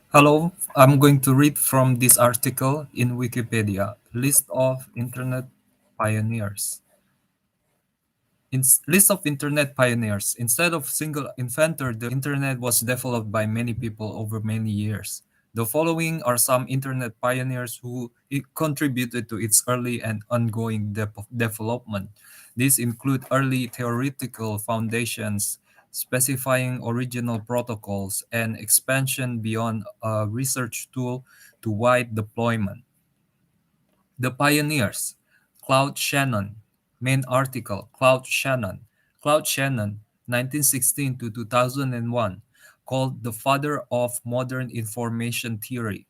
Hello, I'm going to read from this article in Wikipedia, List of Internet Pioneers. List of Internet Pioneers. Instead of single inventor, the Internet was developed by many people over many years. The following are some Internet pioneers who contributed to its early and ongoing development. These include early theoretical foundations, specifying original protocols, and expansion beyond a research tool to wide deployment. The Pioneers, Claude Shannon, main article, Claude Shannon, 1916 to 2001, called the father of modern information theory,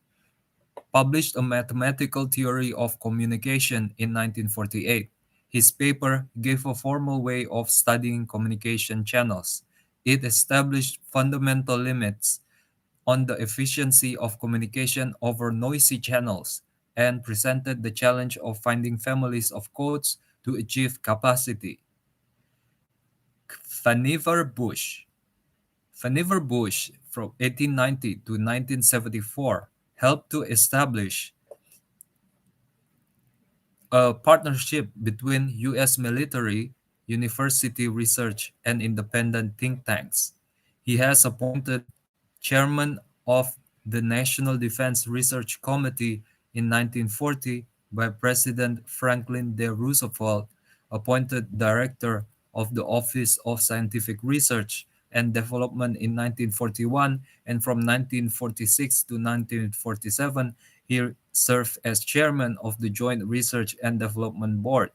published a mathematical theory of communication in 1948. His paper gave a formal way of studying communication channels. It established fundamental limits on the efficiency of communication over noisy channels and presented the challenge of finding families of codes to achieve capacity. Vannevar Bush. Vannevar Bush from 1890 to 1974 helped to establish a partnership between U.S. military, university research, and independent think tanks. He has appointed chairman of the National Defense Research Committee in 1940 by President Franklin D. Roosevelt, appointed director of the Office of Scientific Research and Development in 1941, and from 1946 to 1947, he served as chairman of the Joint Research and Development Board.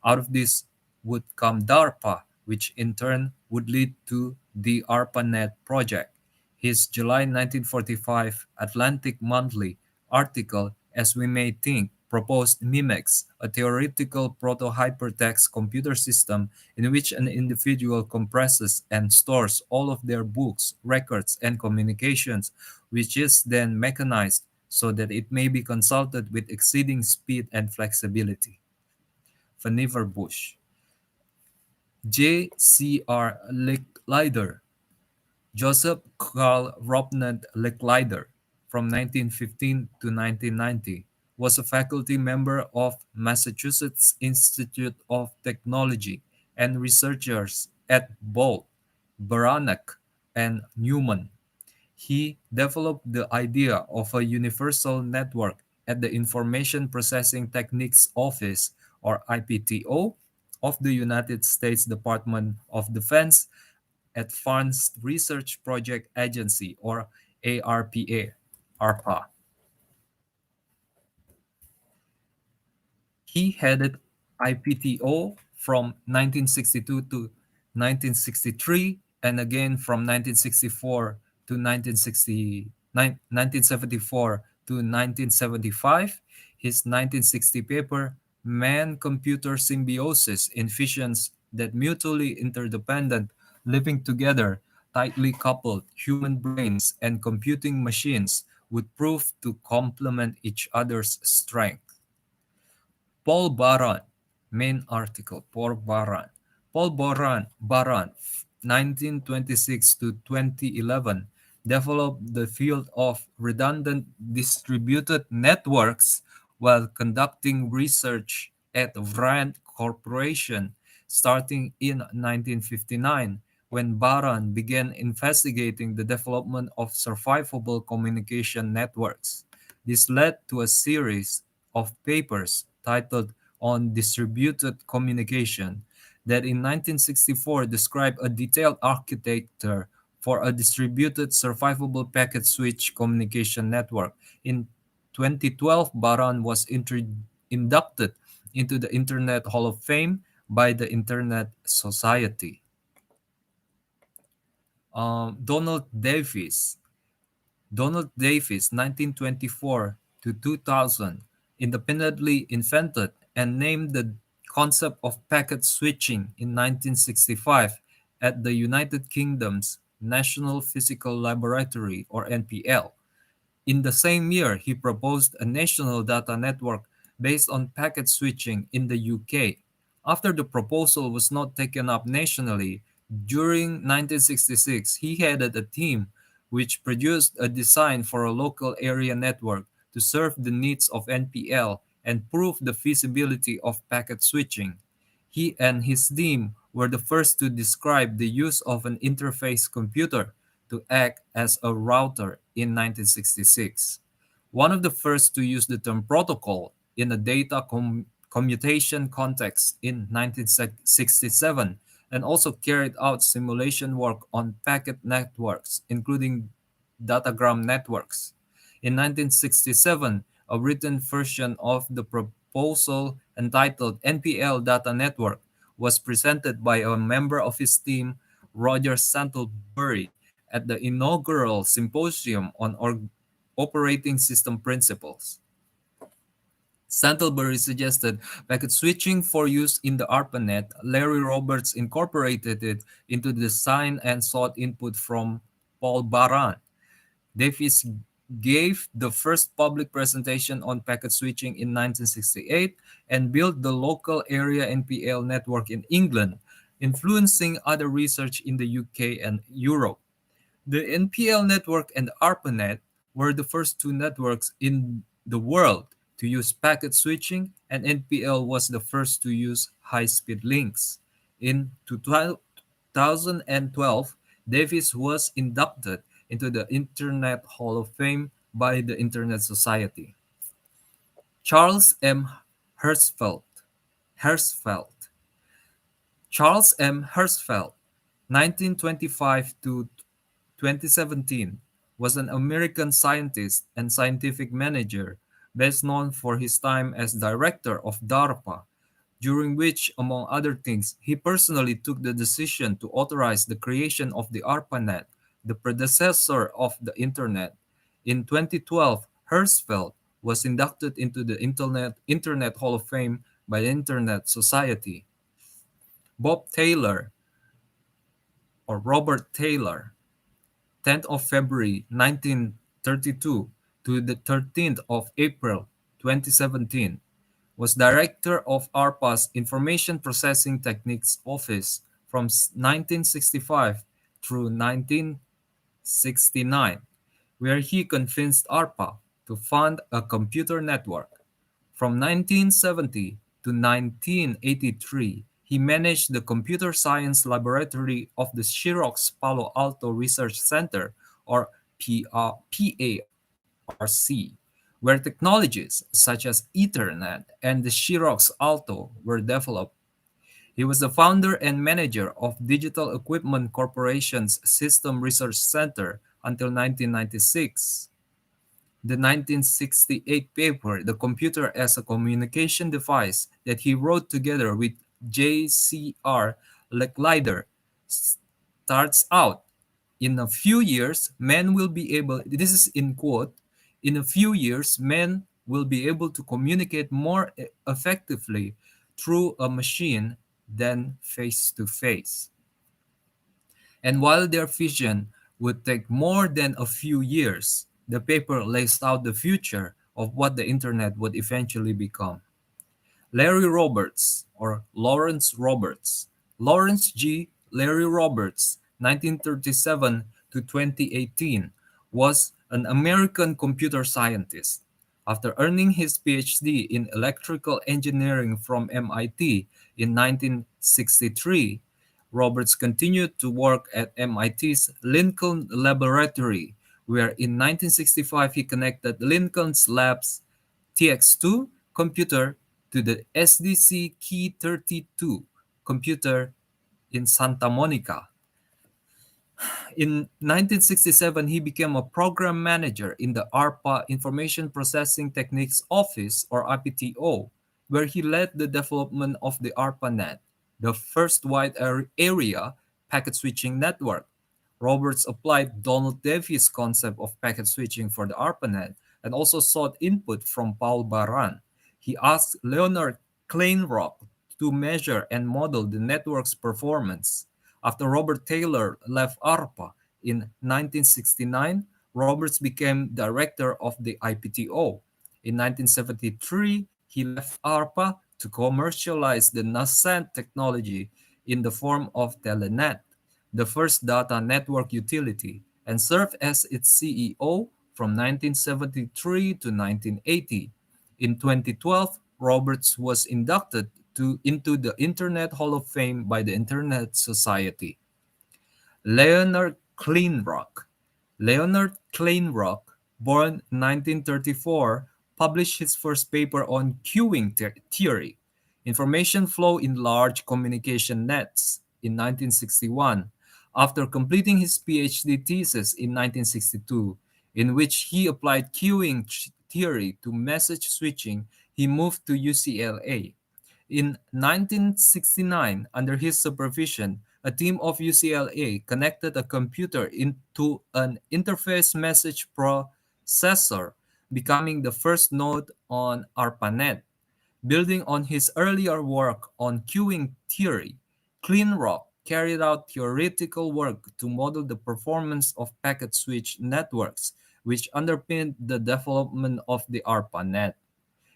Out of this would come DARPA, which in turn would lead to the ARPANET project. His July 1945 Atlantic Monthly article, As We May Think, proposed MIMEX, a theoretical proto-hypertext computer system in which an individual compresses and stores all of their books, records, and communications, which is then mechanized so that it may be consulted with exceeding speed and flexibility. Vannevar Bush. J. C. R. Licklider, Joseph Carl Robnett Licklider, from 1915 to 1990, was a faculty member of Massachusetts Institute of Technology and researchers at Bolt, Baranek, and Newman. He developed the idea of a universal network at the Information Processing Techniques Office, or IPTO, of the United States Department of Defense Advanced Research Project Agency, or ARPA. He headed IPTO from 1962 to 1963 and again from 1964 to 1974 to 1975. His 1960 paper, Man-Computer Symbiosis in Fissions that Mutually Interdependent, Living Together, Tightly Coupled Human Brains and Computing Machines would prove to complement each other's strength. Paul Baran, main article, Paul Baran, 1926 to 2011, developed the field of redundant distributed networks while conducting research at Rand Corporation starting in 1959 when Baran began investigating the development of survivable communication networks. This led to a series of papers titled On Distributed Communication that in 1964 described a detailed architecture for a distributed survivable packet switch communication network. In 2012, Baran was inducted into the Internet Hall of Fame by the Internet Society. Donald Davis, 1924 to 2000, independently invented and named the concept of packet switching in 1965 at the United Kingdom's National Physical Laboratory, or NPL. In the same year, he proposed a national data network based on packet switching in the UK. After the proposal was not taken up nationally, during 1966, he headed a team which produced a design for a local area network to serve the needs of NPL and prove the feasibility of packet switching. He and his team were the first to describe the use of an interface computer to act as a router in 1966. One of the first to use the term protocol in a data commutation context in 1967, and also carried out simulation work on packet networks, including datagram networks. In 1967, a written version of the proposal entitled NPL Data Network was presented by a member of his team, Roger Santlebury, at the inaugural symposium on operating system principles. Santlebury suggested packet switching for use in the ARPANET. Larry Roberts incorporated it into the design and sought input from Paul Baran. Davis gave the first public presentation on packet switching in 1968 and built the local area NPL network in England, influencing other research in the UK and Europe. The NPL network and ARPANET were the first two networks in the world to use packet switching, and NPL was the first to use high-speed links. In 2012, Davis was inducted into the Internet Hall of Fame by the Internet Society. Charles M. Hertzfeld. Hertzfeld. Charles M. Hertzfeld, 1925 to 2017, was an American scientist and scientific manager best known for his time as director of DARPA, during which, among other things, he personally took the decision to authorize the creation of the ARPANET, the predecessor of the Internet. In 2012, Hertzfeld was inducted into the Internet Hall of Fame by the Internet Society. Bob Taylor, or Robert Taylor, 10th of February 1932 to the 13th of April 2017, was director of ARPA's Information Processing Techniques Office from 1965 through 1969, where he convinced ARPA to fund a computer network. From 1970 to 1983, he managed the Computer Science Laboratory of the Xerox Palo Alto Research Center, or PARC, where technologies such as Ethernet and the Xerox Alto were developed. He was the founder and manager of Digital Equipment Corporation's System Research Center until 1996. The 1968 paper, The Computer as a Communication Device, that he wrote together with J.C.R. Lecklider, starts out, in a few years, men will be able, this is in quote, in a few years, men will be able to communicate more effectively through a machine than face to face. And while their vision would take more than a few years, the paper lays out the future of what the internet would eventually become. Larry Roberts, or Lawrence Roberts, Lawrence G. Larry Roberts, 1937 to 2018, was an American computer scientist. After earning his PhD in electrical engineering from MIT in 1963, Roberts continued to work at MIT's Lincoln Laboratory, where in 1965 he connected Lincoln's Labs TX2 computer to the SDC Key 32 computer in Santa Monica. In 1967, he became a program manager in the ARPA Information Processing Techniques Office, or IPTO, where he led the development of the ARPANET, the first wide area packet switching network. Roberts applied Donald Davies' concept of packet switching for the ARPANET and also sought input from Paul Baran. He asked Leonard Clinrock to measure and model the network's performance. After Robert Taylor left ARPA in 1969, Roberts became director of the IPTO. In 1973, he left ARPA to commercialize the nascent technology in the form of Telenet, the first data network utility, and served as its CEO from 1973 to 1980. In 2012, Roberts was inducted into the Internet Hall of Fame by the Internet Society. Leonard Clinrock. Leonard Clinrock, born 1934, published his first paper on queuing theory, information flow in large communication nets, in 1961, after completing his PhD thesis in 1962, in which he applied queuing theory to message switching. He moved to UCLA. In 1969, under his supervision, a team of UCLA connected a computer into an interface message processor, becoming the first node on ARPANET. Building on his earlier work on queuing theory, Clinrock carried out theoretical work to model the performance of packet switch networks, which underpinned the development of the ARPANET.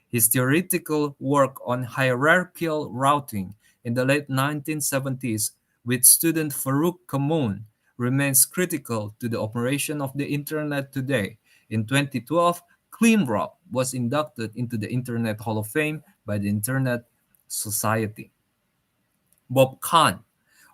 His theoretical work on hierarchical routing in the late 1970s with student Farouk Kamoun remains critical to the operation of the Internet today. In 2012, Cleanrock was inducted into the Internet Hall of Fame by the Internet Society. Bob Kahn.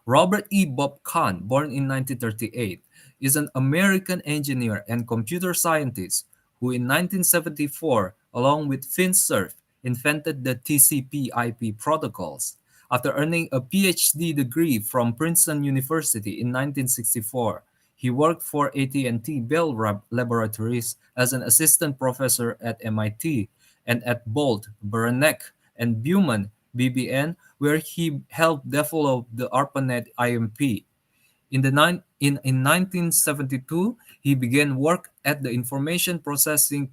Robert E. Bob Kahn, born in 1938, is an American engineer and computer scientist who in 1974, along with Vint Cerf, invented the TCP/IP protocols. After earning a PhD degree from Princeton University in 1964, he worked for AT&T Bell Laboratories as an assistant professor at MIT and at Bolt, Beranek, and Baumann BBN, where he helped develop the ARPANET IMP. In 1972, he began work at the Information Processing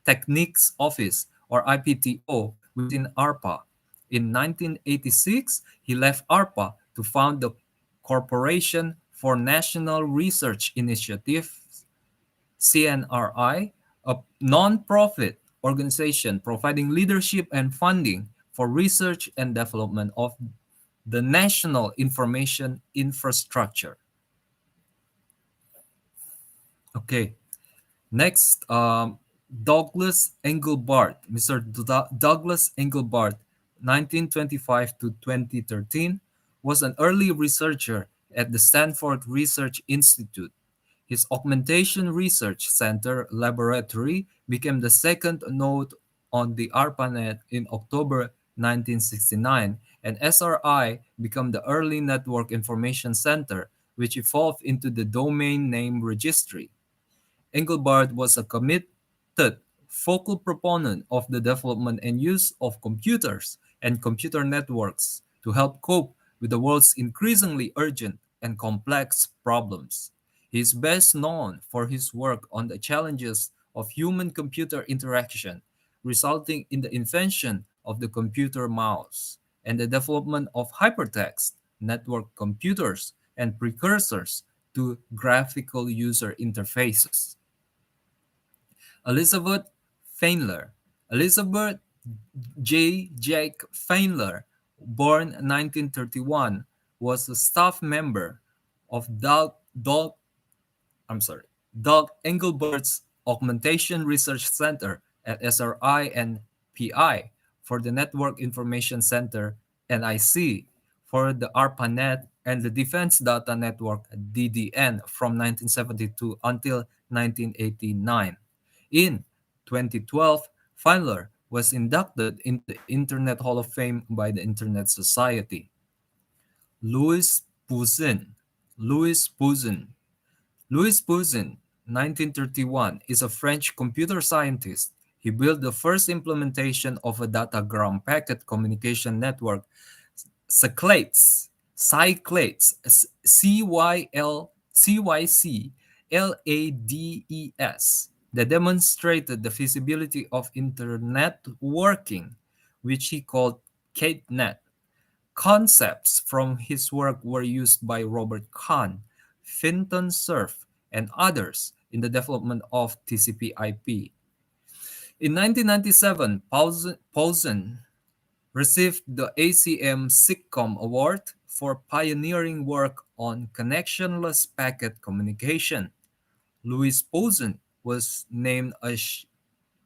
Techniques Office, or IPTO, within ARPA. In 1986, he left ARPA to found the Corporation for National Research Initiatives, CNRI, a non-profit organization providing leadership and funding for research and development of the national information infrastructure. Okay, next, Douglas Engelbart, Mr. Douglas Engelbart, 1925 to 2013, was an early researcher at the Stanford Research Institute. His Augmentation Research Center laboratory became the second node on the ARPANET in October 1969, and SRI became the early Network Information Center, which evolved into the Domain Name Registry. Engelbart was a committed focal proponent of the development and use of computers and computer networks to help cope with the world's increasingly urgent and complex problems. He is best known for his work on the challenges of human-computer interaction, resulting in the invention of the computer mouse and the development of hypertext network computers and precursors to graphical user interfaces. Elizabeth Feinler. Elizabeth Jake Feinler, born 1931, was a staff member of Doug Engelbart's Augmentation Research Center at SRI and PI for the Network Information Center NIC for the ARPANET and the Defense Data Network DDN from 1972 until 1989. In 2012, Feinler was inducted into the Internet Hall of Fame by the Internet Society. Louis Pouzin. Louis Pouzin. Louis Pouzin, 1931, is a French computer scientist. He built the first implementation of a datagram packet communication network, Cyclades, CYCLADES, that demonstrated the feasibility of internet working, which he called CateNet. Concepts from his work were used by Robert Kahn, Finton Cerf, and others in the development of TCP/IP. In 1997, Pouzin received the ACM SIGCOMM Award for pioneering work on connectionless packet communication. Louis Posen was named a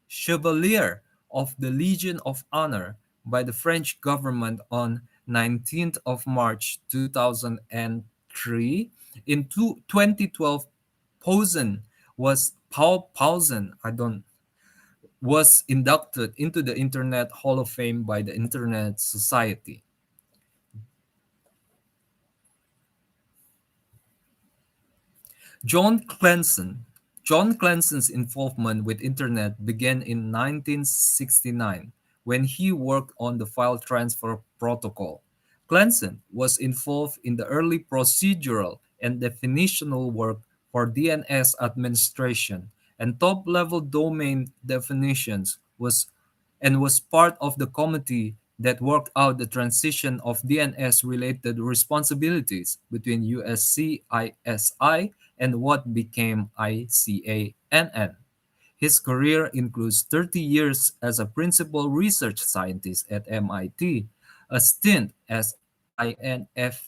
Chevalier of the Legion of Honor by the French government on 19th of March 2003. In 2012, Posen I don't was inducted into the Internet Hall of Fame by the Internet Society. John Clenson. John Clenson's involvement with Internet began in 1969 when he worked on the file transfer protocol. Clenson was involved in the early procedural and definitional work for DNS administration and top-level domain definitions was part of the committee that worked out the transition of DNS-related responsibilities between USCISI and what became ICANN. His career includes 30 years as a principal research scientist at MIT, a stint as INFOODS,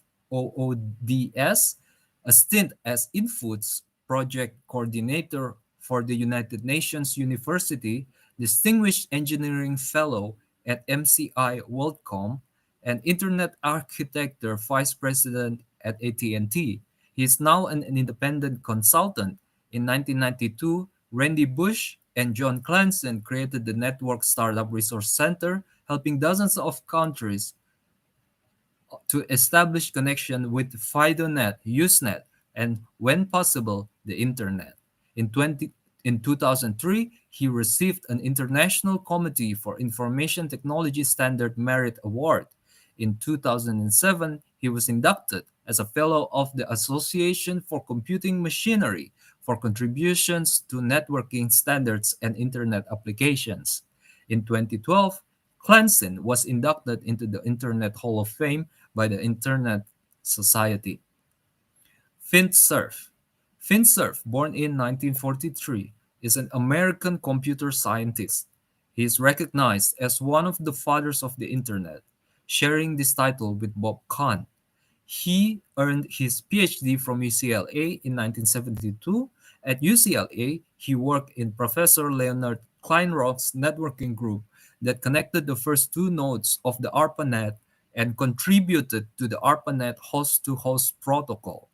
a stint as Infoods project coordinator for the United Nations University, Distinguished Engineering Fellow at MCI WorldCom, and Internet Architecture Vice President at AT&T. He is now an independent consultant. In 1992, Randy Bush and John Clenson created the Network Startup Resource Center, helping dozens of countries to establish connection with FidoNet, Usenet, and when possible, the Internet. In 2003, he received an International Committee for Information Technology Standard Merit Award. In 2007, he was inducted as a Fellow of the Association for Computing Machinery for contributions to networking standards and Internet applications. In 2012, Clenson was inducted into the Internet Hall of Fame by the Internet Society. Vint Cerf. Vint Cerf, born in 1943, is an American computer scientist. He is recognized as one of the fathers of the Internet, sharing this title with Bob Kahn. He earned his PhD from UCLA in 1972. At UCLA, he worked in Professor Leonard Clinrock's networking group that connected the first two nodes of the ARPANET and contributed to the ARPANET host-to-host protocol.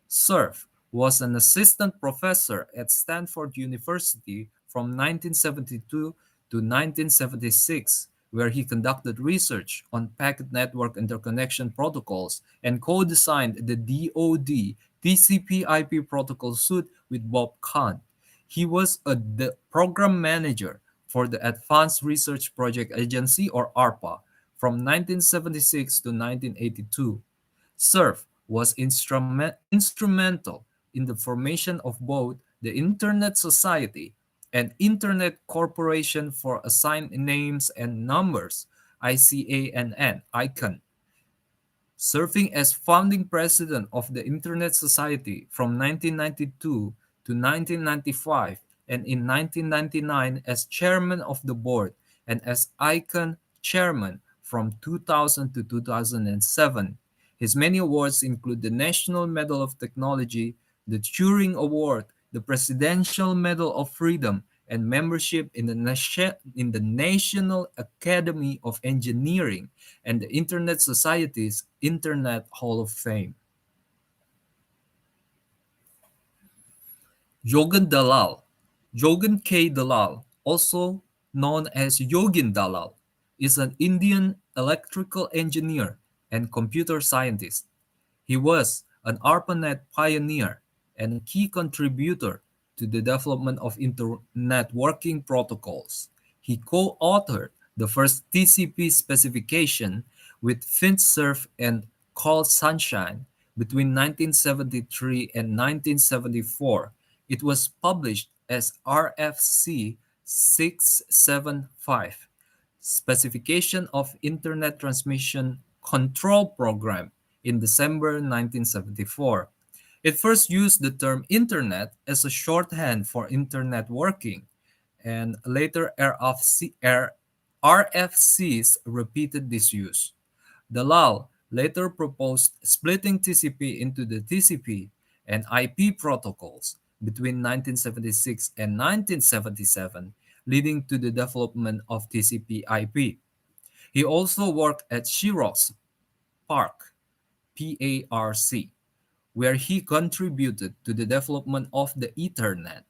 Cerf was an assistant professor at Stanford University from 1972 to 1976, where he conducted research on packet network interconnection protocols and co-designed the DoD TCP/IP protocol suite with Bob Kahn. He was the program manager for the Advanced Research Project Agency, or ARPA, from 1976 to 1982. Cerf was instrumental in the formation of both the Internet Society and Internet Corporation for Assigned Names and Numbers, ICANN, serving as founding president of the Internet Society from 1992 to 1995, and in 1999 as chairman of the board and as ICANN chairman from 2000 to 2007. His many awards include the National Medal of Technology, the Turing Award, the Presidential Medal of Freedom, and membership in the National Academy of Engineering and the Internet Society's Internet Hall of Fame. Yogan Dalal. Yogan K. Dalal, also known as Yogin Dalal, is an Indian electrical engineer and computer scientist. He was an ARPANET pioneer and a key contributor to the development of Internet working protocols. He co-authored the first TCP specification with Vint Cerf and Carl Sunshine between 1973 and 1974. It was published as RFC 675, Specification of Internet Transmission Control Program, in December 1974. It first used the term Internet as a shorthand for Internet working, and later RFCs repeated this use. Dalal later proposed splitting TCP into the TCP and IP protocols, between 1976 and 1977, leading to the development of TCP/IP. He also worked at Xerox PARC, PARC, where he contributed to the development of the Ethernet,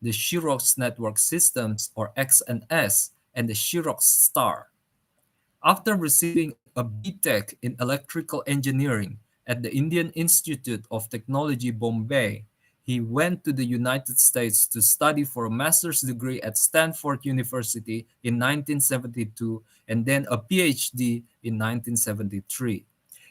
the Xerox Network Systems or XNS, and the Xerox Star. After receiving a B.Tech in electrical engineering at the Indian Institute of Technology, Bombay, he went to the United States to study for a master's degree at Stanford University in 1972 and then a PhD in 1973.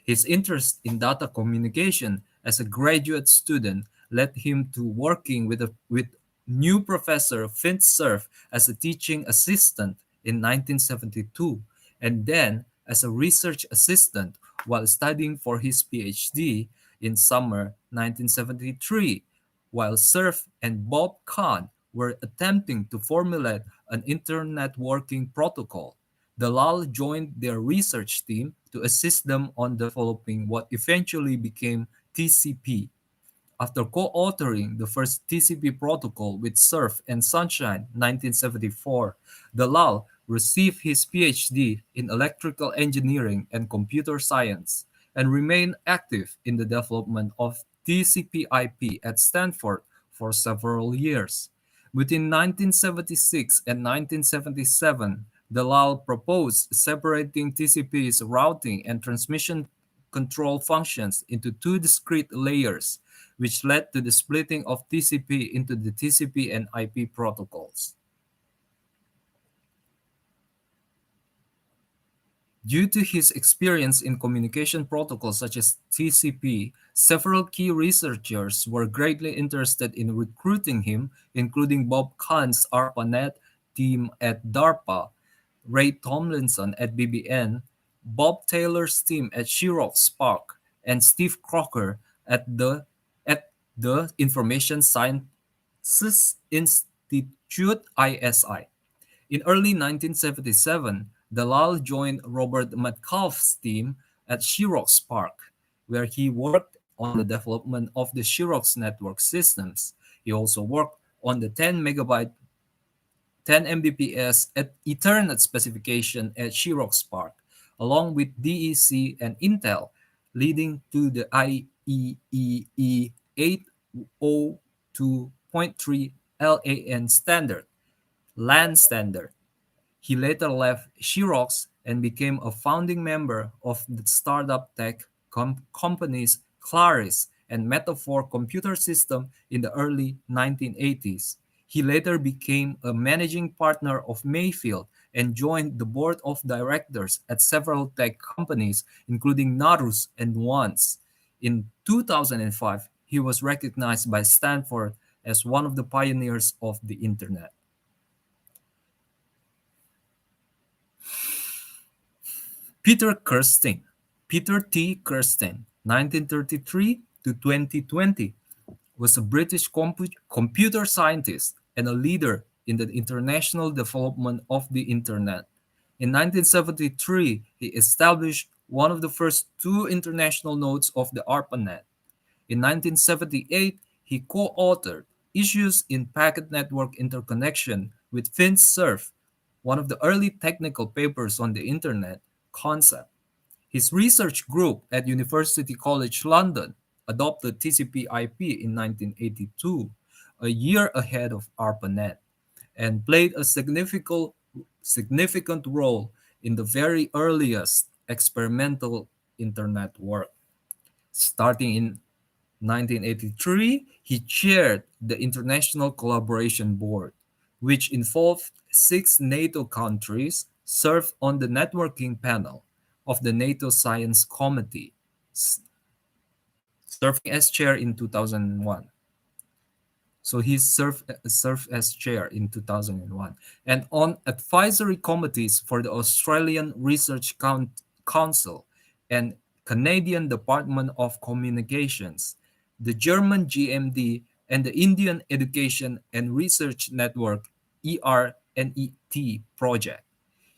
His interest in data communication as a graduate student led him to working with new professor Vint Cerf as a teaching assistant in 1972 and then as a research assistant while studying for his PhD in summer 1973, while Cerf and Bob Kahn were attempting to formulate an internet working protocol. Dalal joined their research team to assist them on developing what eventually became TCP. After co-authoring the first TCP protocol with Surf and Sunshine 1974, Dalal received his PhD in electrical engineering and computer science and remained active in the development of TCP/IP at Stanford for several years. Between 1976 and 1977, Dalal proposed separating TCP's routing and transmission control functions into two discrete layers, which led to the splitting of TCP into the TCP and IP protocols. Due to his experience in communication protocols such as TCP, several key researchers were greatly interested in recruiting him, including Bob Kahn's ARPANET team at DARPA, Ray Tomlinson at BBN, Bob Taylor's team at Xerox Spark, and Steve Crocker at the Information Sciences Institute ISI. In early 1977, Dalal joined Robert Metcalfe's team at Xerox Spark, where he worked on the development of the Xerox network systems. He also worked on the 10 megabyte 10 Mbps at Ethernet specification at Xerox Spark, along with DEC and Intel, leading to the IEEE 802.3 LAN standard. He later left Xerox and became a founding member of the startup tech companies Clarke and Metaphor Computer System in the early 1980s. He later became a managing partner of Mayfield and joined the board of directors at several tech companies, including Narus and Nuance. In 2005, he was recognized by Stanford as one of the pioneers of the Internet. Peter Kirstein, Peter T. Kirstein, 1933 to 2020, was a British computer scientist and a leader in the international development of the Internet. In 1973, he established one of the first two international nodes of the ARPANET. In 1978, he co-authored Issues in Packet Network Interconnection with Vint Cerf, one of the early technical papers on the Internet concept. His research group at University College London adopted TCP/IP in 1982, a year ahead of ARPANET, and played a significant role in the very earliest experimental Internet work. Starting in 1983, he chaired the International Collaboration Board, which involved 6 NATO countries, served on the networking panel of the NATO Science Committee, serving as chair in 2001. So he served as chair in 2001 and on advisory committees for the Australian Research Council and Canadian Department of Communications, the German GMD, and the Indian Education and Research Network ERNET project.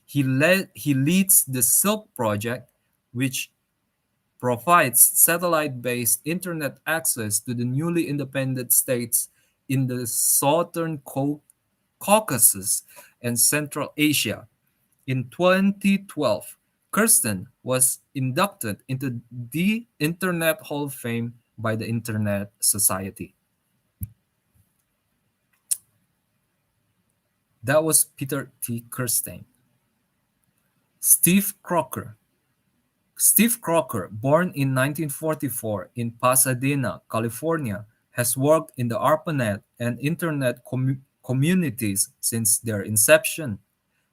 He leads the Silk project, which provides satellite-based internet access to the newly independent states in the southern Caucasus and Central Asia. In 2012, Kirsten was inducted into the Internet Hall of Fame by the Internet Society. That was Peter T. Kirsten. Steve Crocker. Steve Crocker, born in 1944 in Pasadena, California, has worked in the ARPANET and Internet communities since their inception.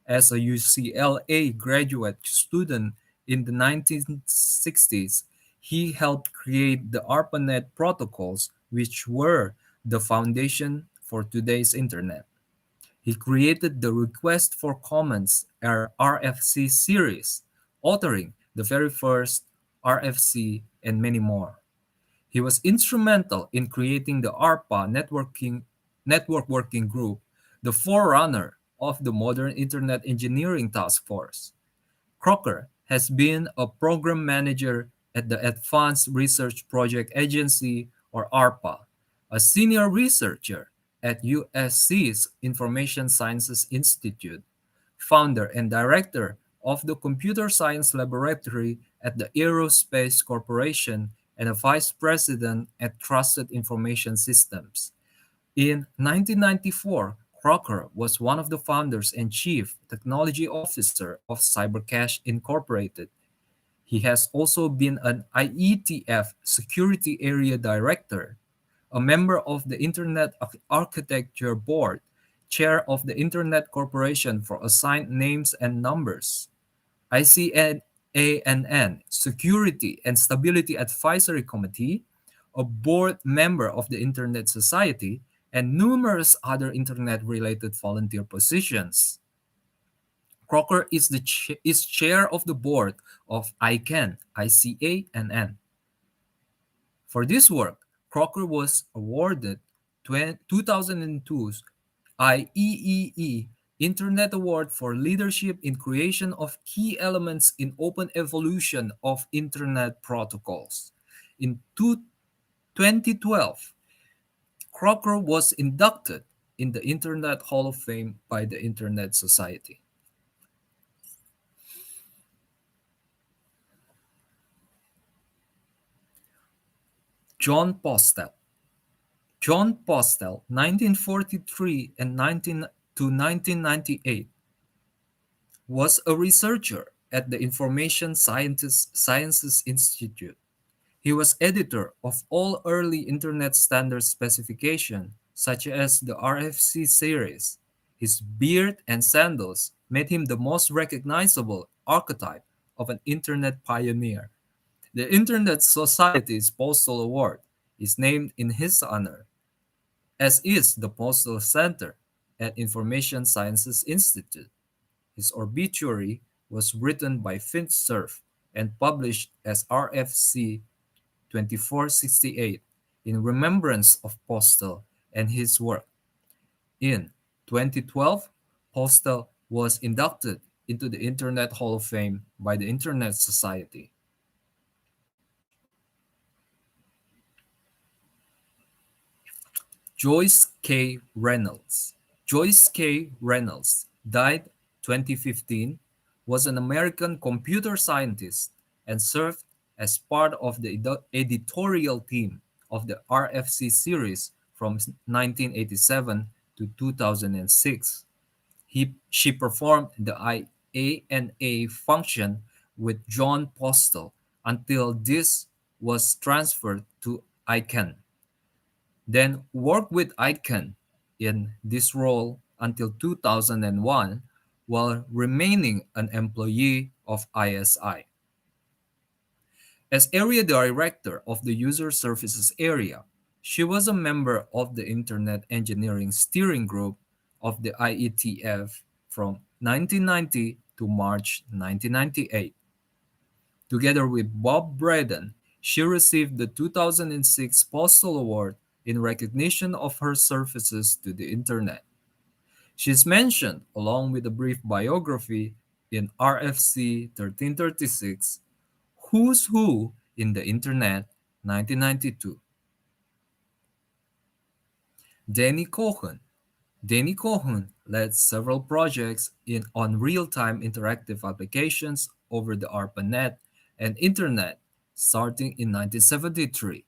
As a UCLA graduate student in the 1960s, he helped create the ARPANET protocols, which were the foundation for today's Internet. He created the Request for Comments RFC series, authoring the very first RFC and many more. He was instrumental in creating the Network Working Group, the forerunner of the modern Internet Engineering Task Force. Crocker has been a program manager at the Advanced Research Project Agency, or ARPA, a senior researcher at USC's Information Sciences Institute, founder and director of the Computer Science Laboratory at the Aerospace Corporation, and a vice president at Trusted Information Systems. In 1994, Crocker was one of the founders and chief technology officer of Cybercache Incorporated. He has also been an IETF Security Area Director, a member of the Internet Architecture Board, chair of the Internet Corporation for Assigned Names and Numbers, ICANN Security and Stability Advisory Committee, a board member of the Internet Society, and numerous other Internet-related volunteer positions. Crocker is chair of the board of ICANN. For this work, Crocker was awarded 2002's IEEE Internet Award for Leadership in Creation of Key Elements in Open Evolution of Internet Protocols. In 2012, Crocker was inducted in the Internet Hall of Fame by the Internet Society. John Postel. John Postel, 1943 and 1998, was a researcher at the Information Sciences Institute. He was editor of all early Internet standard specification, such as the RFC series. His beard and sandals made him the most recognizable archetype of an Internet pioneer. The Internet Society's Postal Award is named in his honor, as is the Postal Center at Information Sciences Institute. His obituary was written by Vint Cerf and published as RFC 2468 in remembrance of Postel and his work. In 2012, Postel was inducted into the Internet Hall of Fame by the Internet Society. Joyce K. Reynolds. Joyce K. Reynolds died 2015, was an American computer scientist and served as part of the editorial team of the RFC series from 1987 to 2006. She performed the IANA function with John Postel until this was transferred to ICANN. Then worked with ICANN in this role until 2001 while remaining an employee of ISI. As area director of the user services area, she was a member of the Internet Engineering Steering Group of the IETF from 1990 to March 1998. Together with Bob Braden, she received the 2006 Postal Award in recognition of her services to the Internet. She is mentioned along with a brief biography in RFC 1336, Who's Who in the Internet, 1992. Danny Cohen. Danny Cohen led several projects on real-time interactive applications over the ARPANET and Internet starting in 1973.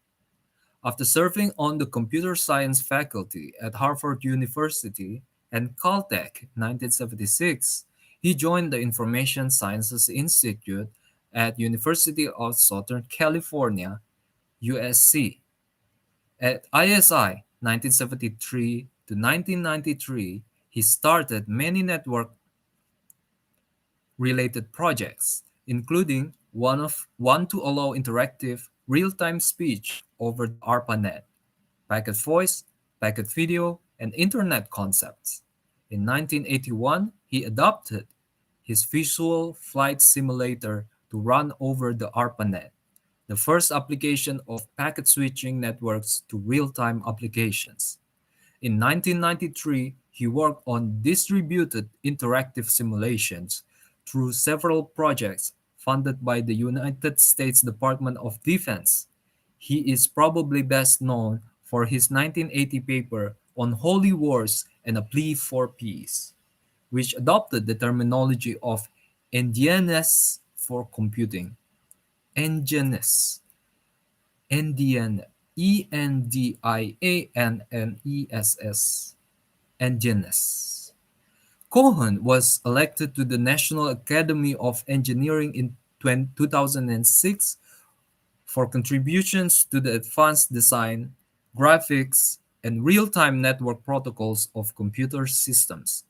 After serving on the computer science faculty at Harvard University and Caltech in 1976, he joined the Information Sciences Institute at University of Southern California, USC. At ISI 1973 to 1993, he started many network-related projects, including one to allow interactive, real-time speech over the ARPANET, packet voice, packet video, and Internet concepts. In 1981, he adopted his visual flight simulator to run over the ARPANET, the first application of packet switching networks to real-time applications. In 1993, he worked on distributed interactive simulations through several projects funded by the United States Department of Defense. He is probably best known for his 1980 paper on Holy Wars and a Plea for Peace, which adopted the terminology of Endianness for computing. Endianness. Endianness. Endianness. Endianness. Cohen was elected to the National Academy of Engineering in 2006 for contributions to the advanced design, graphics, and real-time network protocols of computer systems,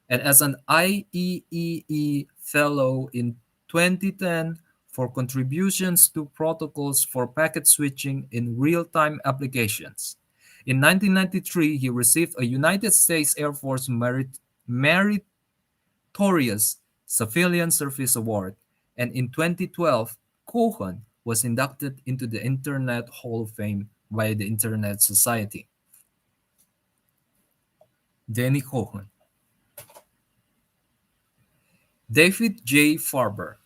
and as an IEEE Fellow in 2010 for contributions to protocols for packet switching in real-time applications. In 1993, he received a United States Air Force Meritorious Civilian Service Award, and in 2012, Cohen was inducted into the Internet Hall of Fame by the Internet Society. Danny Cohen. David J. Farber.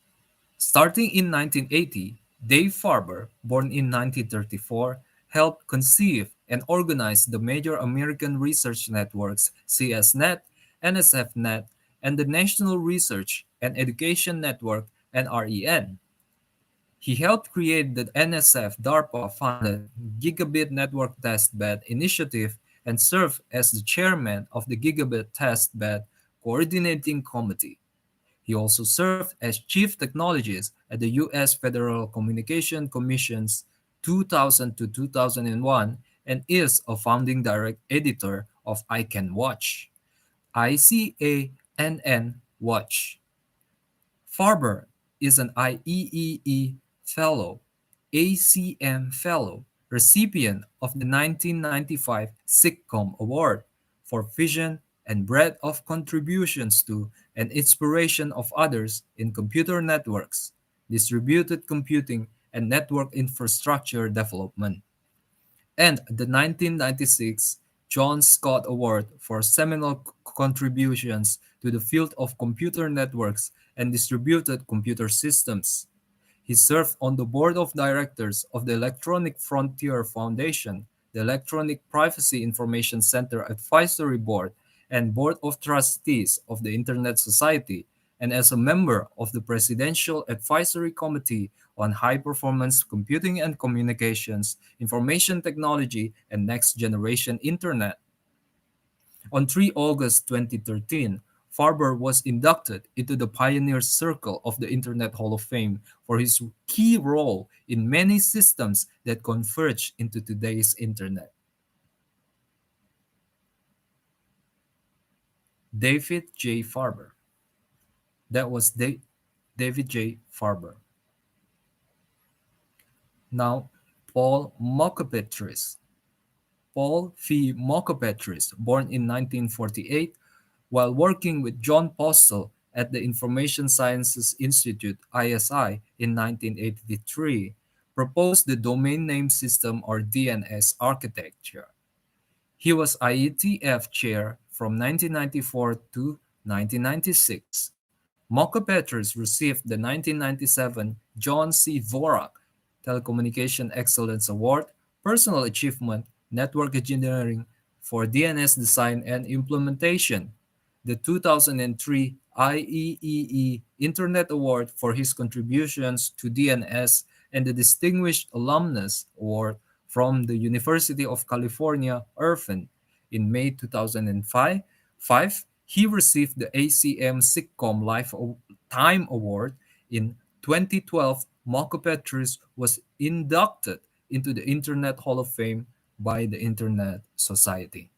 Starting in 1980, Dave Farber, born in 1934, helped conceive and organize the major American research networks CSNet, NSFNet, and the National Research and Education Network NREN. He helped create the NSF DARPA-funded Gigabit Network Testbed Initiative and served as the chairman of the Gigabit Testbed Coordinating Committee. He also served as chief technologist at the U.S. Federal Communication Commission's 2000 to 2001 and is a founding direct editor of ICANN Watch. ICANN Watch. Farber is an IEEE Fellow, ACM Fellow, recipient of the 1995 SIGCOMM Award for vision and breadth of contributions to and inspiration of others in computer networks, distributed computing, and network infrastructure development, and the 1996 John Scott Award for seminal contributions to the field of computer networks and distributed computer systems. He served on the board of directors of the Electronic Frontier Foundation, the Electronic Privacy Information Center Advisory Board, and Board of Trustees of the Internet Society, and as a member of the Presidential Advisory Committee on High Performance Computing and Communications, Information Technology, and Next Generation Internet. On 3 August 2013, Farber was inducted into the Pioneer Circle of the Internet Hall of Fame for his key role in many systems that converge into today's Internet. David J. Farber. That was David J. Farber. Now, Paul Moccapetris. Paul V. Moccapetris, born in 1948, while working with John Postel at the Information Sciences Institute, ISI, in 1983, proposed the Domain Name System or DNS architecture. He was IETF chair from 1994 to 1996. Moccapetris received the 1997 John C. Dvorak Telecommunication Excellence Award, Personal Achievement, Network Engineering, for DNS design and implementation, the 2003 IEEE Internet Award for his contributions to DNS, and the Distinguished Alumnus Award from the University of California, Irvine. In May 2005, he received the ACM Sitcom Lifetime Award. In 2012, Moccapetris was inducted into the Internet Hall of Fame by the Internet Society.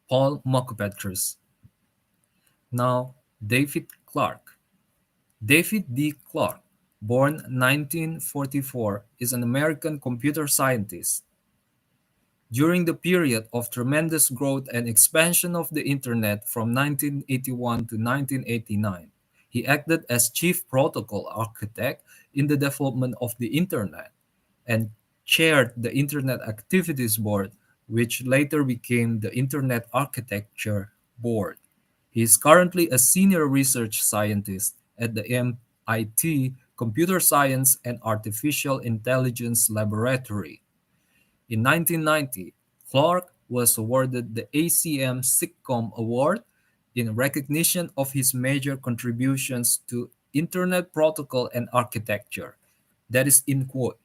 Paul Moccapetris. Now, David Clarke. David D. Clarke, born 1944, is an American computer scientist. During the period of tremendous growth and expansion of the Internet from 1981 to 1989, he acted as chief protocol architect in the development of the Internet and chaired the Internet Activities Board, which later became the Internet Architecture Board. He is currently a senior research scientist at the MIT Computer Science and Artificial Intelligence Laboratory. In 1990, Clarke was awarded the ACM Sitcom Award in recognition of his major contributions to Internet protocol and architecture. That is in quote,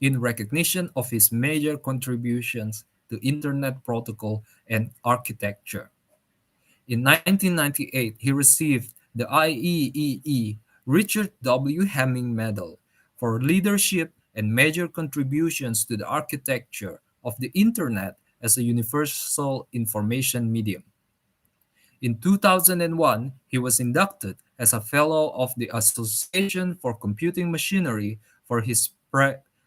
in recognition of his major contributions to Internet protocol and architecture. In 1998, he received the IEEE Richard W. Hemming Medal for leadership and major contributions to the architecture of the Internet as a universal information medium. In 2001, he was inducted as a Fellow of the Association for Computing Machinery for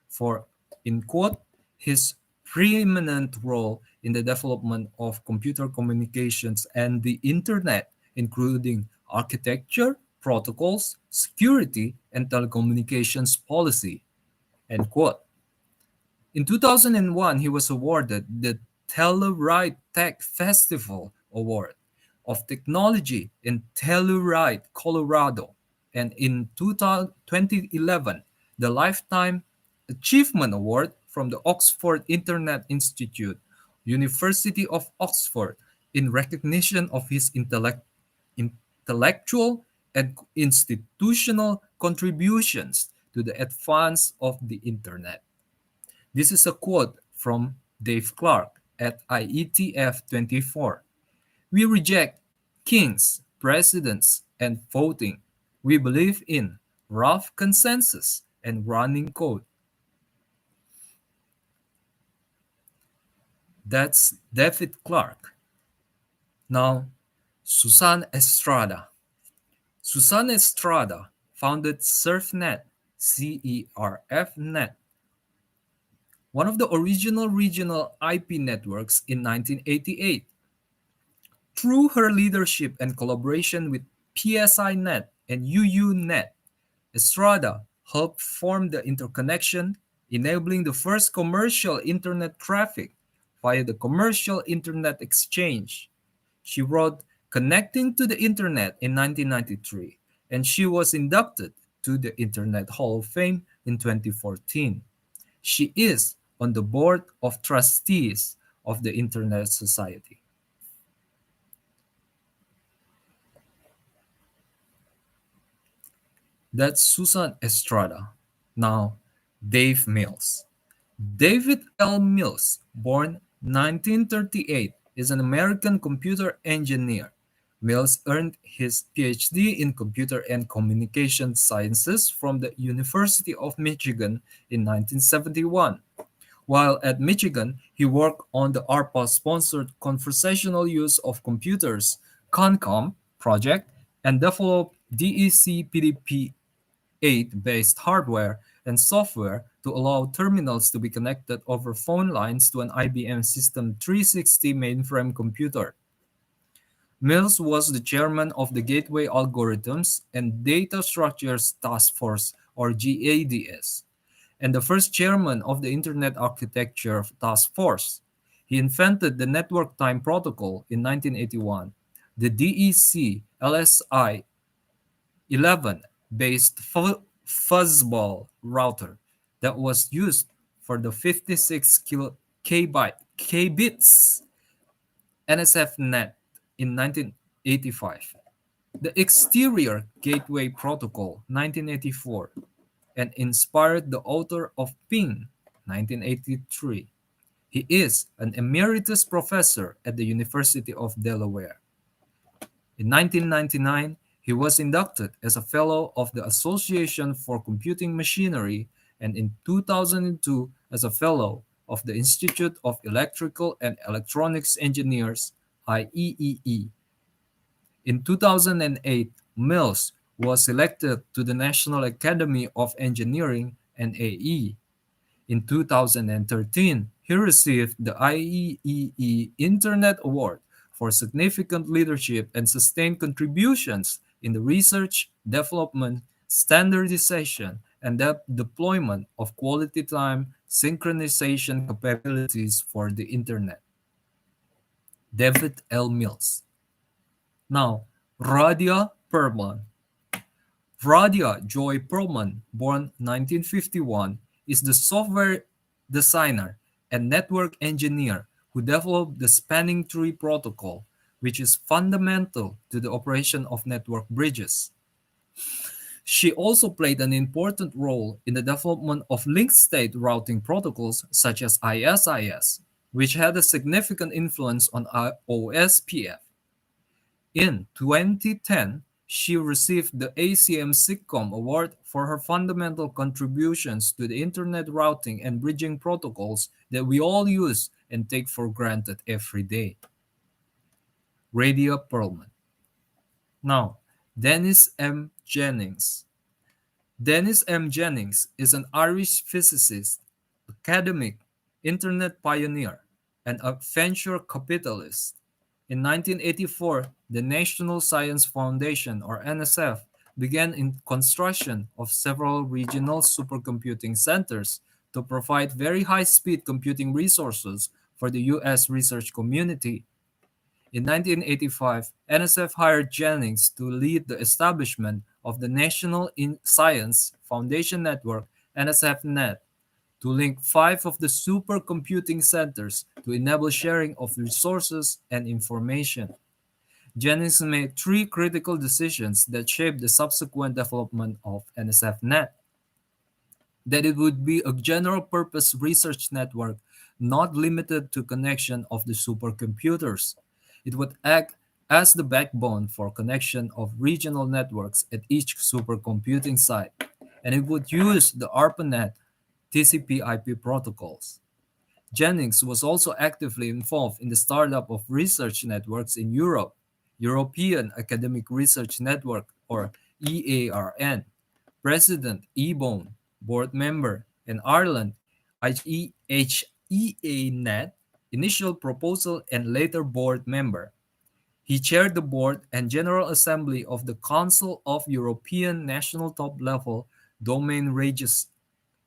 for, in quote, his preeminent role in the development of computer communications and the Internet, including architecture, protocols, security, and telecommunications policy, end quote. In 2001, he was awarded the Telluride Tech Festival Award of Technology in Telluride, Colorado, and in 2011, the Lifetime Achievement Award from the Oxford Internet Institute, University of Oxford, in recognition of his intellectual and institutional contributions to the advance of the Internet. This is a quote from Dave Clarke at IETF 24. We reject kings, presidents, and voting. We believe in rough consensus and running code. That's David Clarke. Now, Susan Estrada. Susan Estrada founded CERFnet, CERFnet, one of the original regional IP networks in 1988. Through her leadership and collaboration with PSINet and UUNet, Estrada helped form the interconnection, enabling the first commercial Internet traffic via the Commercial Internet Exchange. She wrote Connecting to the Internet in 1993, and she was inducted to the Internet Hall of Fame in 2014. She is on the board of trustees of the Internet Society. That's Susan Estrada. Now, Dave Mills. David L. Mills, born 1938, is an American computer engineer. Mills earned his PhD in Computer and Communication Sciences from the University of Michigan in 1971. While at Michigan, he worked on the ARPA-sponsored Conversational Use of Computers (CONCOM) project and developed DEC PDP-8-based hardware and software to allow terminals to be connected over phone lines to an IBM System 360 mainframe computer. Mills was the chairman of the Gateway Algorithms and Data Structures Task Force, or GADS, and the first chairman of the Internet Architecture Task Force. He invented the Network Time Protocol in 1981, the DEC LSI 11-based fuzzball router that was used for the 56 kbyte Kbits NSFNet in 1985, the Exterior Gateway Protocol 1984, and inspired the author of Ping 1983. He is an emeritus professor at the University of Delaware. In 1999, he was inducted as a Fellow of the Association for Computing Machinery, and in 2002 as a Fellow of the Institute of Electrical and Electronics Engineers, IEEE. In 2008, Mills was elected to the National Academy of Engineering, NAE. In 2013, he received the IEEE Internet Award for significant leadership and sustained contributions in the research, development, standardization, and deployment of quality time synchronization capabilities for the Internet. David L. Mills. Now, Radia Perlman. Radia Joy Perlman, born 1951, is the software designer and network engineer who developed the spanning tree protocol, which is fundamental to the operation of network bridges. She also played an important role in the development of linked state routing protocols such as ISIS, which had a significant influence on OSPF. In 2010, she received the ACM SIGCOMM Award for her fundamental contributions to the Internet routing and bridging protocols that we all use and take for granted every day. Radia Perlman. Now, Dennis M. Jennings. Dennis M. Jennings is an Irish physicist, academic, Internet pioneer, and a venture capitalist. In 1984, the National Science Foundation, or NSF, began in construction of several regional supercomputing centers to provide very high-speed computing resources for the U.S. research community. In 1985, NSF hired Jennings to lead the establishment of the National Science Foundation Network, NSFNet, to link 5 of the supercomputing centers to enable sharing of resources and information. Jennings made 3 critical decisions that shaped the subsequent development of NSFNet. That it would be a general-purpose research network not limited to connection of the supercomputers. It would act as the backbone for connection of regional networks at each supercomputing site, and it would use the ARPANET TCP/IP protocols. Jennings was also actively involved in the startup of research networks in Europe, European Academic Research Network, or EARN, President EBON, board member, and Ireland HEANet, initial proposal and later board member. He chaired the board and General Assembly of the Council of European National Top-Level Domain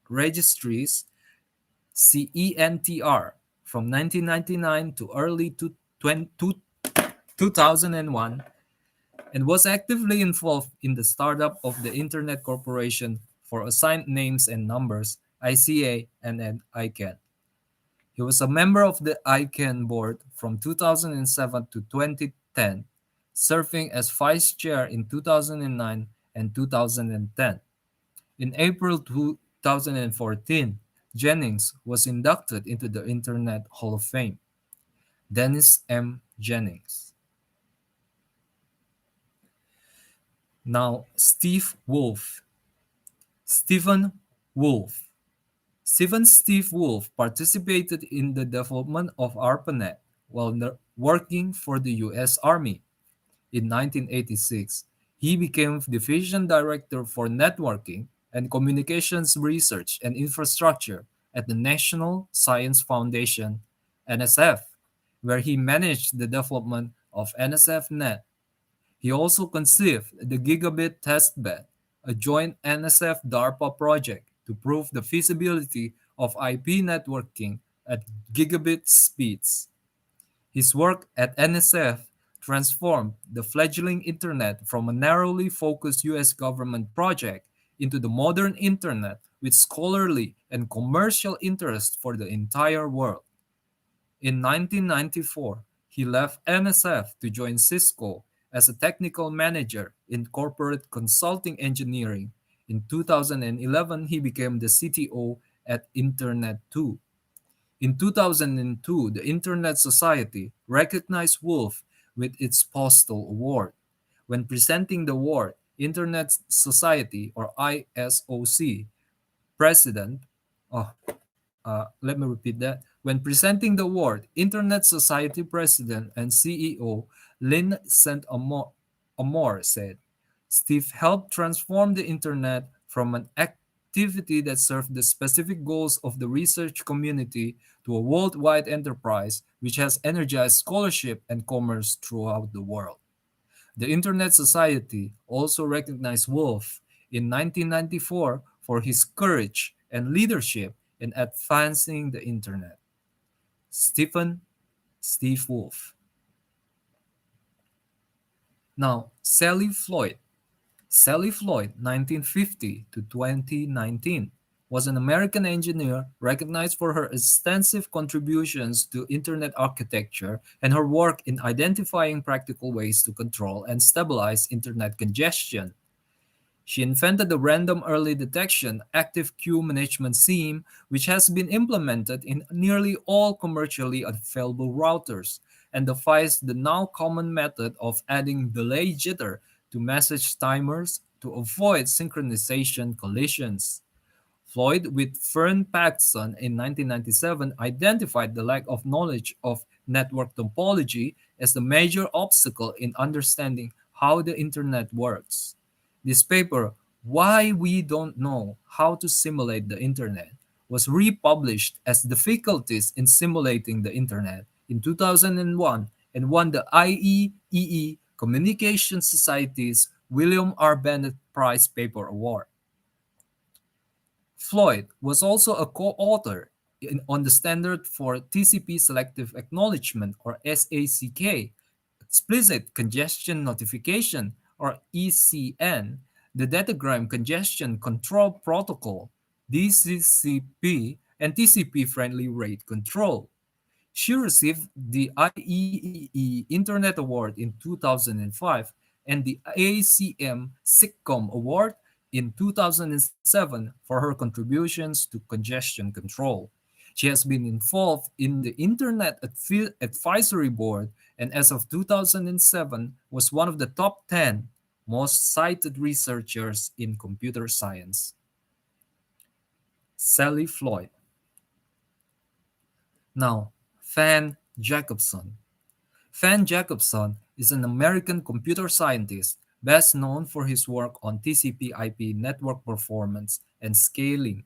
Registries, CENTR, from 1999 to early 2001, and was actively involved in the startup of the Internet Corporation for Assigned Names and Numbers, ICA, and ICANN. He was a member of the ICANN board from 2007 to 2010, serving as vice chair in 2009 and 2010. In April 2014, Jennings was inducted into the Internet Hall of Fame. Dennis M. Jennings. Now, Steve Wolf. Stephen Wolf. Steve Wolf participated in the development of ARPANET while working for the U.S. Army. In 1986, he became Division Director for Networking and Communications Research and Infrastructure at the National Science Foundation, NSF, where he managed the development of NSFNet. He also conceived the Gigabit Testbed, a joint NSF-DARPA project to prove the feasibility of IP networking at gigabit speeds. His work at NSF transformed the fledgling Internet from a narrowly focused US government project into the modern Internet with scholarly and commercial interest for the entire world. In 1994, he left NSF to join Cisco as a technical manager in corporate consulting engineering. In 2011, he became the CTO at Internet 2. In 2002, the Internet Society recognized Wolf with its Postal Award. When presenting the award, Internet Society, or ISOC, President, oh, let me repeat that. When presenting the award, Internet Society President and CEO Lynn St. Amor said, Steve helped transform the Internet from an activity that served the specific goals of the research community to a worldwide enterprise which has energized scholarship and commerce throughout the world. The Internet Society also recognized Wolf in 1994 for his courage and leadership in advancing the Internet. Steve Wolf. Now, Sally Floyd. Sally Floyd, 1950 to 2019, was an American engineer recognized for her extensive contributions to Internet architecture and her work in identifying practical ways to control and stabilize Internet congestion. She invented the random early detection active queue management scheme, which has been implemented in nearly all commercially available routers and devised the now common method of adding delay jitter to message timers to avoid synchronization collisions. Floyd, with Fern Paxson in 1997, identified the lack of knowledge of network topology as the major obstacle in understanding how the Internet works. This paper, Why We Don't Know How to Simulate the Internet, was republished as Difficulties in Simulating the Internet in 2001 and won the IEEE Communication Society's William R. Bennett Prize Paper Award. Floyd was also a co-author on the standard for TCP Selective Acknowledgement, or SACK, Explicit Congestion Notification, or ECN, the Datagram Congestion Control Protocol, DCCP, and TCP Friendly Rate Control. She received the IEEE Internet Award in 2005 and the ACM SIGCOMM Award in 2007 for her contributions to congestion control. She has been involved in the Internet Advisory Board and as of 2007 was one of the top 10 most cited researchers in computer science. Sally Floyd. Now, Fan Jacobson. Fan Jacobson is an American computer scientist best known for his work on TCP/IP network performance and scaling.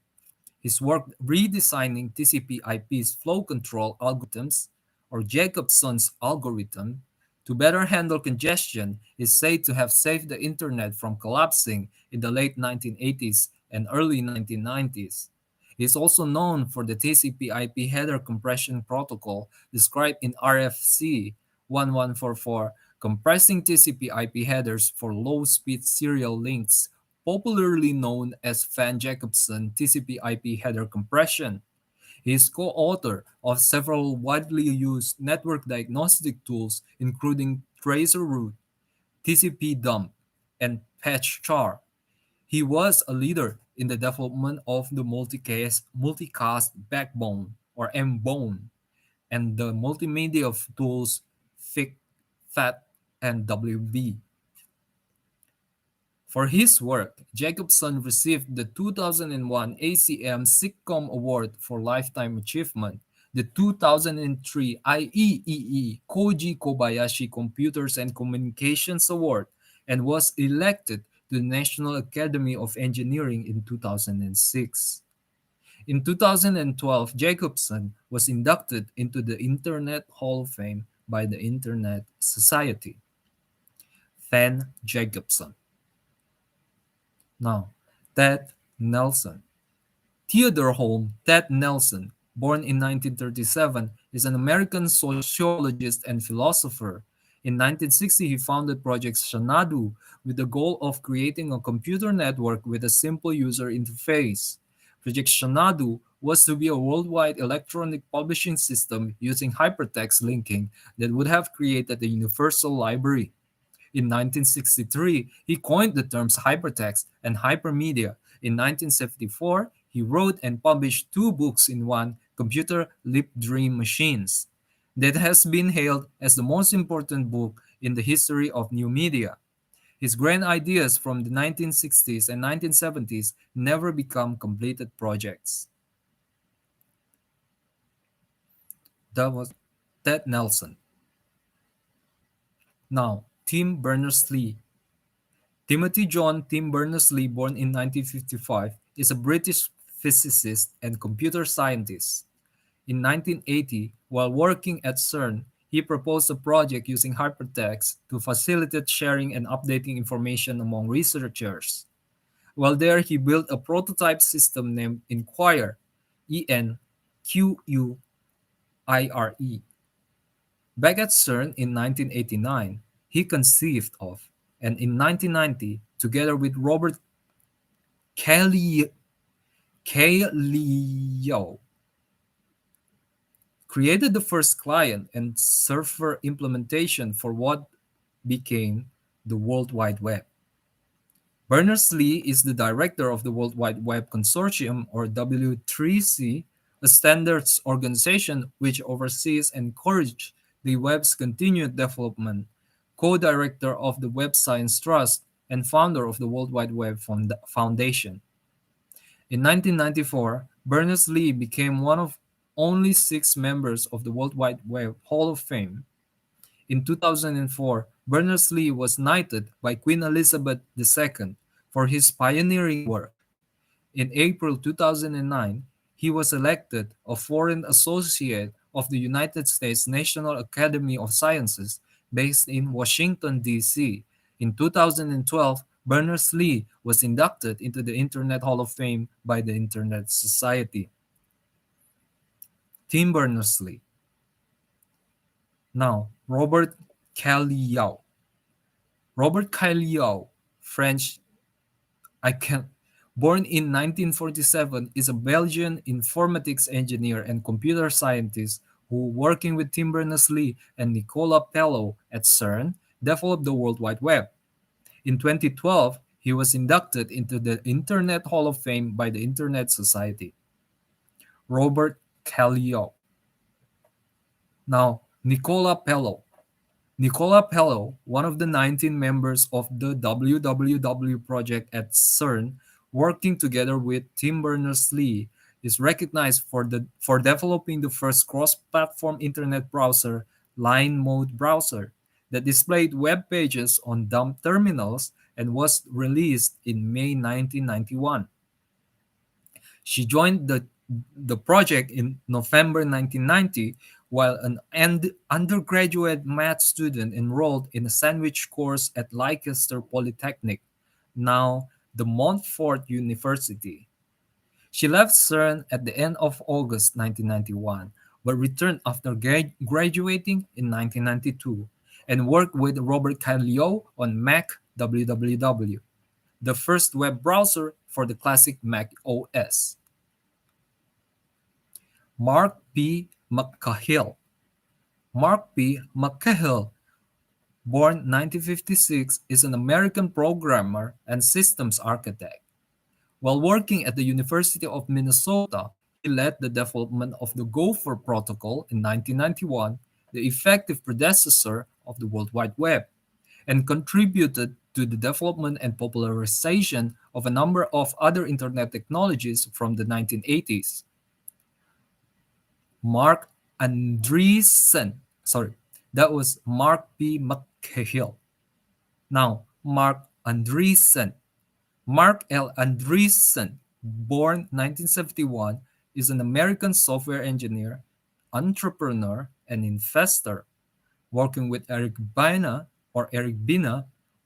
His work redesigning TCP/IP's flow control algorithms, or Jacobson's algorithm, to better handle congestion is said to have saved the Internet from collapsing in the late 1980s and early 1990s. He is also known for the TCP/IP header compression protocol described in RFC 1144, compressing TCP/IP headers for low-speed serial links, popularly known as Fan Jacobson TCP/IP header compression. He is co-author of several widely used network diagnostic tools, including TracerRoute, TCP-Dump, and PatchChar. He was a leader in the development of the multicast backbone, or MBone, and the multimedia of tools FIC, FAT, and WB. For his work, Jacobson received the 2001 ACM SIGCOMM Award for Lifetime Achievement, the 2003 IEEE Koji Kobayashi Computers and Communications Award, and was elected to the National Academy of Engineering in 2006. In 2012, Jacobson was inducted into the Internet Hall of Fame by the Internet Society. Fan Jacobson. Now, Ted Nelson. Theodore Holm Ted Nelson, born in 1937, is an American sociologist and philosopher. In 1960, he founded Project Xanadu with the goal of creating a computer network with a simple user interface. Project Xanadu was to be a worldwide electronic publishing system using hypertext linking that would have created a universal library. In 1963, he coined the terms hypertext and hypermedia. In 1974, he wrote and published two books in one, Computer Lip Dream Machines, that has been hailed as the most important book in the history of new media. His grand ideas from the 1960s and 1970s never become completed projects. That was Ted Nelson. Now, Tim Berners-Lee. Timothy John Tim Berners-Lee, born in 1955, is a British physicist and computer scientist. In 1980, while working at CERN, he proposed a project using hypertext to facilitate sharing and updating information among researchers. While there, he built a prototype system named Enquire, ENQUIRE. Back at CERN in 1989, he conceived of, and in 1990, together with Robert Cailliau, created the first client and server implementation for what became the World Wide Web. Berners-Lee is the director of the World Wide Web Consortium, or W3C, a standards organization which oversees and encourages the web's continued development, co-director of the Web Science Trust, and founder of the World Wide Web Foundation. In 1994, Berners-Lee became one of only 6 members of the World Wide Web Hall of Fame. In 2004, Berners-Lee was knighted by Queen Elizabeth II for his pioneering work. In April 2009, he was elected a Foreign Associate of the United States National Academy of Sciences based in Washington, D.C. In 2012, Berners-Lee was inducted into the Internet Hall of Fame by the Internet Society. Tim Berners-Lee. Now, Robert Cailliau. Robert Cailliau, French, I can born in 1947, is a Belgian informatics engineer and computer scientist who, working with Tim Berners-Lee and Nicolas Pellow at CERN, developed the World Wide Web. In 2012, he was inducted into the Internet Hall of Fame by the Internet Society. Robert Cailliau. Now, Nicolas Pellow. Nicolas Pellow, one of the 19 members of the WWW project at CERN, working together with Tim Berners-Lee, is recognized for developing the first cross-platform internet browser, Line Mode Browser, that displayed web pages on dumb terminals and was released in May 1991. She joined the project in November 1990 while an undergraduate math student enrolled in a sandwich course at Leicester Polytechnic, now the Montfort University. She left CERN at the end of August 1991, but returned after graduating in 1992 and worked with Robert Cailliau on Mac WWW, the first web browser for the classic Mac OS. Mark B Mccahill. Mark B Mccahill, born 1956, is an American programmer and systems architect. While working at the University of Minnesota, he led the development of the Gopher protocol in 1991, the effective predecessor of the World Wide Web, and contributed to the development and popularization of a number of other internet technologies from the 1980s. Mark Andreessen, that was Mark B Mccahill. Now, Mark Andreessen. Mark L. Andreessen, born 1971, is an American software engineer, entrepreneur, and investor. Working with Eric Bina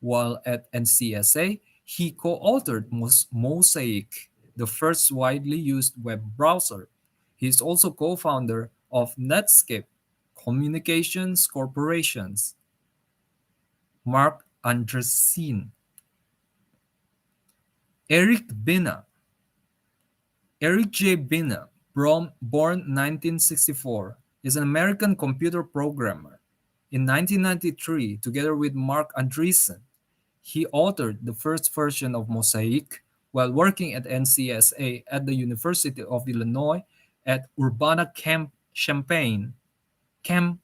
while at NCSA, he co-authored Mosaic, the first widely used web browser. He is also co-founder of Netscape Communications Corporations. Mark Andreessen. Eric Bina. Eric J. Bina, born 1964, is an American computer programmer. In 1993, together with Mark Andreessen, he authored the first version of Mosaic while working at NCSA at the University of Illinois at Urbana-Champaign. I,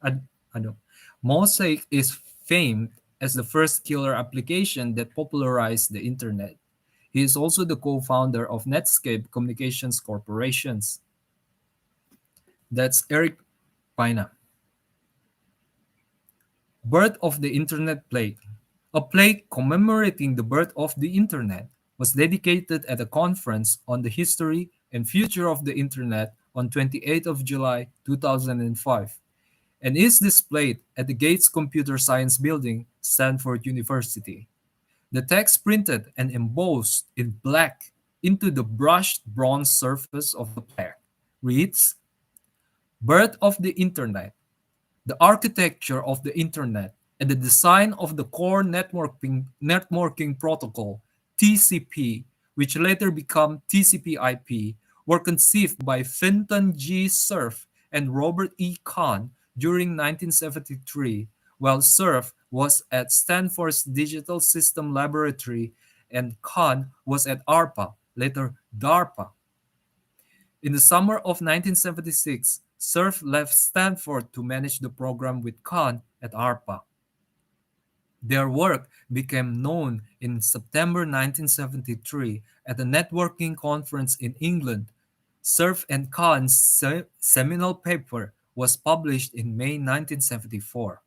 I don't. Mosaic is famed as the first killer application that popularized the internet. He is also the co-founder of Netscape Communications Corporations. That's Eric Pina. Birth of the Internet Plague. A plaque commemorating the birth of the Internet was dedicated at a conference on the history and future of the Internet on 28th of July 2005 and is displayed at the Gates Computer Science Building, Stanford University. The text printed and embossed in black into the brushed bronze surface of the plaque reads, Birth of the Internet. The architecture of the Internet and the design of the core networking protocol, TCP, which later became TCP/IP, were conceived by Fenton G. Cerf and Robert E. Kahn during 1973, while Cerf was at Stanford's Digital System Laboratory and Kahn was at ARPA, later DARPA. In the summer of 1976, Cerf left Stanford to manage the program with Kahn at ARPA. Their work became known in September 1973 at a networking conference in England. Cerf and Kahn's seminal paper was published in May 1974.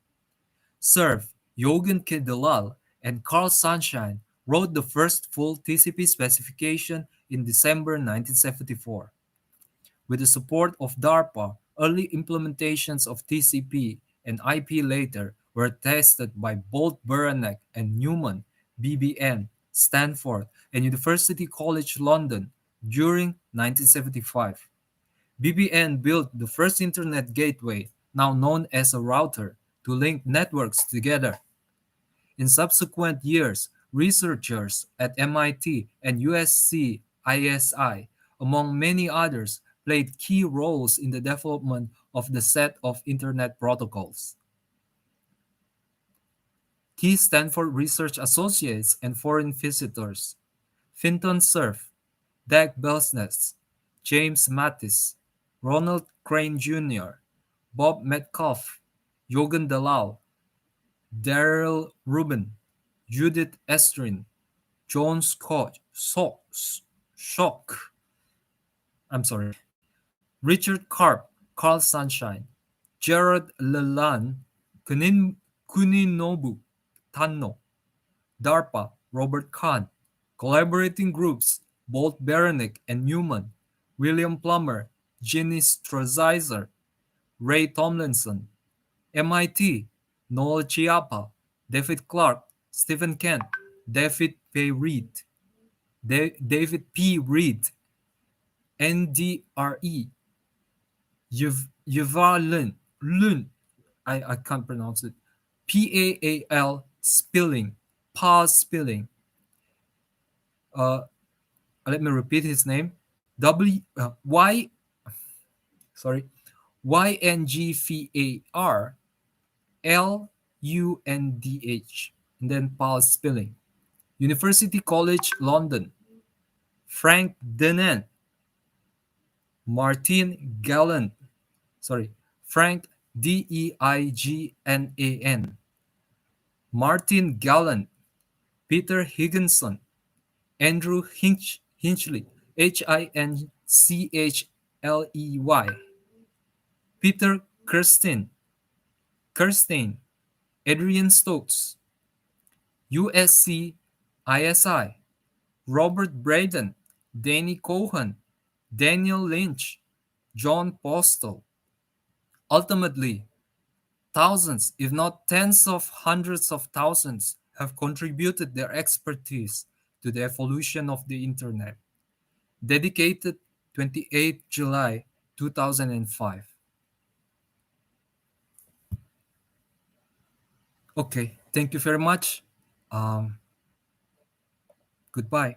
Cerf, Jochen K. Delal, and Carl Sunshine wrote the first full TCP specification in December 1974. With the support of DARPA, early implementations of TCP and IP later were tested by both Beranek and Newman, BBN, Stanford, and University College London during 1975. BBN built the first Internet gateway, now known as a router, to link networks together. In subsequent years, researchers at MIT and USC ISI, among many others, played key roles in the development of the set of Internet protocols. Key Stanford Research Associates and foreign visitors: Finton Cerf, Dag Belsness, James Mattis, Ronald Crane Jr., Bob Metcalf, Jochen Dalal, Daryl Rubin, Judith Estrin, John Scott, Schock, I'm sorry, Richard Karp, Carl Sunshine, Gerard Leland, Kuninobu Tanno, DARPA, Robert Kahn, collaborating groups, Bolt Beranek and Newman, William Plummer, Ginny Strozizer, Ray Tomlinson, MIT, Noel Chiappa, David Clarke, Stephen Kent, David P. Reed, NDRE, Yuval Lun, I can't pronounce it, PAAL Spilling, Paz Spilling. Let me repeat his name. YNGVAR LUNDH, and then Paul Spilling. University College London, Frank Denan, Martin Gallant, Frank DEIGNAN, Martin Gallant, Peter Higginson, Andrew Hinchley, HINCHLEY, Peter Kirstein, Adrian Stokes, USC ISI, Robert Braden, Danny Cohen, Daniel Lynch, John Postel. Ultimately, thousands, if not tens of hundreds of thousands, have contributed their expertise to the evolution of the Internet. Dedicated 28 July 2005. Okay, thank you very much. Goodbye.